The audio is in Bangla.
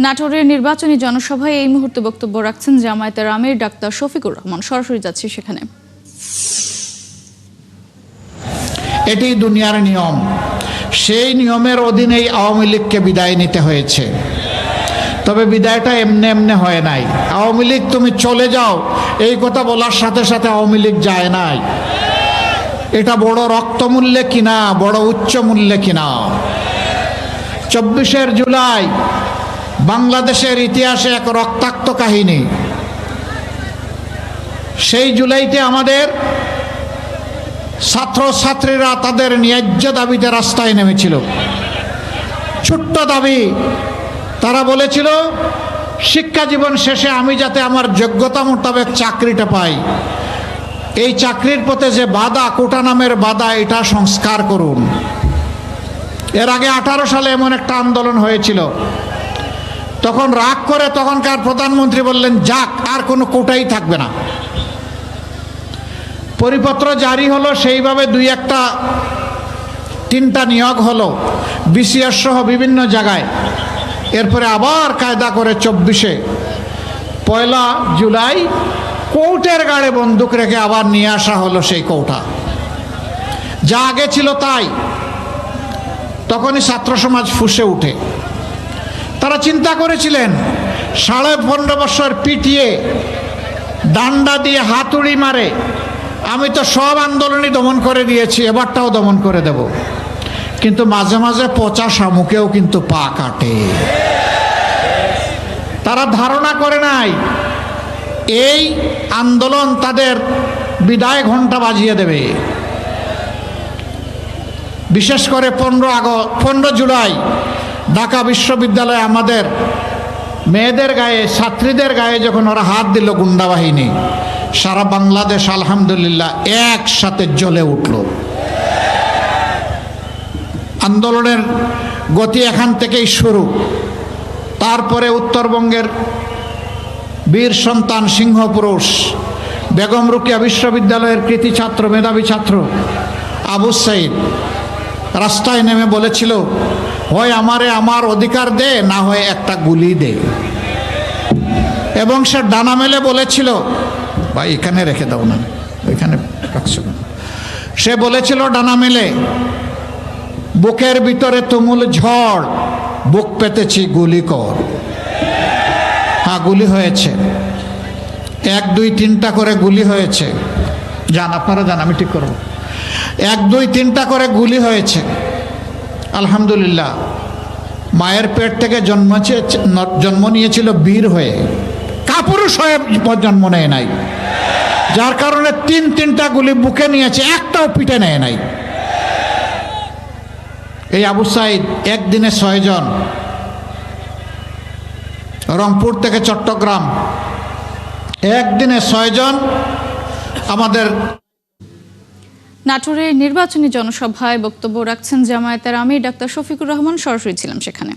নাটোরের নির্বাচনী জনসভায় এই মুহূর্তে বক্তব্য রাখছেন জামায়াতের আমির ডাক্তার শফিকুর রহমান। সরাসরি যাচ্ছি সেখানে। এটি দুনিয়ার নিয়ম, সেই নিয়মের অধীনেই আওয়ামী লীগকে বিদায় নিতে হয়েছে। তবে বিদায়টা এমনি এমনি হয় নাই। আওয়ামী লীগ তুমি চলে যাও এই কথা বলার সাথে সাথে আওয়ামী লীগ যায় নাই। এটা বড় রক্তমূল্যে কিনা, বড় উচ্চ মূল্যে কিনা। 24শে জুলাই বাংলাদেশের ইতিহাসে এক রক্তাক্ত কাহিনী। সেই জুলাইতে আমাদের ছাত্রছাত্রীরা তাদের ন্যায্য দাবিতে রাস্তায় নেমেছিল। ছোট্ট দাবি, তারা বলেছিল শিক্ষা জীবন শেষে আমি যাতে আমার যোগ্যতা মোতাবেক চাকরিটা পাই। এই চাকরির পথে যে বাধা, কোটা নামের বাধা, এটা সংস্কার করুন। এর আগে 18 সালে এমন একটা আন্দোলন হয়েছিল। তখন রাগ করে তখনকার প্রধানমন্ত্রী বললেন, যাক, আর কোনো কোটাই থাকবে না। পরিপত্র জারি হলো, সেইভাবে 2-1-3টা নিয়োগ হলো বিসিএস সহ বিভিন্ন জায়গায়। এরপরে আবার কায়দা করে 24শে 1 জুলাই কোর্টের গাড়ে বন্দুক রেখে আবার নিয়ে আসা হলো সেই কোটা। যা আগে ছিল তাই। তখনই ছাত্র সমাজ ফুঁসে উঠে। তারা চিন্তা করেছিলেন 15.5 বছর পিটিয়ে, ডান্ডা দিয়ে হাতুড়ি মারে আমি তো সব আন্দোলনই দমন করে দিয়েছি, এবারটাও দমন করে দেব। কিন্তু মাঝে মাঝে পচা শামুকেও কিন্তু পা কাটে। তারা ধারণা করে নাই এই আন্দোলন তাদের বিদায় ঘন্টা বাজিয়ে দেবে। বিশেষ করে 15 জুলাই ঢাকা বিশ্ববিদ্যালয়ে আমাদের মেয়েদের গায়ে, ছাত্রীদের গায়ে যখন ওরা হাত দিল গুন্ডা বাহিনী, সারা বাংলাদেশ আলহামদুলিল্লাহ একসাথে জ্বলে উঠল। আন্দোলনের গতি এখান থেকেই শুরু। তারপরে উত্তরবঙ্গের বীর সন্তান, সিংহপুরুষ, বেগম রোকেয়া বিশ্ববিদ্যালয়ের কৃতি ছাত্র, মেধাবী ছাত্র আবু সাইদ রাস্তায় নেমে বলেছিল, হয় আমারে আমার অধিকার দে, না হয় একটা গুলি দে। এবং সে ডানা মেলে বলেছিল, ভাই এখানে রেখে দাও না, ওইখানে রাখছো। সে বলেছিল ডানা মেলে, বুকের ভিতরে তুমুল ঝড়, বুক পেতেছি গুলি কর। হ্যাঁ, গুলি হয়েছে, 1, 2, 3টা করে গুলি হয়েছে। যান, আপনারা যান, আমি ঠিক করব। 1, 2, 3টা করে গুলি হয়েছে। আলহামদুলিল্লাহ, মায়ের পেট থেকে জন্ম নিয়েছিল বীর হয়ে, কাপুরুষ হয়ে জন্ম নেয় নাই। যার কারণে 3টা গুলি বুকে নিয়েছে, একটাও পিঠে নেয় নাই। এই আবু সাইদ একদিনে 6 জন, রংপুর থেকে চট্টগ্রাম, একদিনে 6 জন আমাদের। নাটোরের নির্বাচনী জনসভায় বক্তব্য রাখছেন জামায়াতের আমির ডাক্তার শফিকুর রহমান। সরাসরি ছিলাম সেখানে।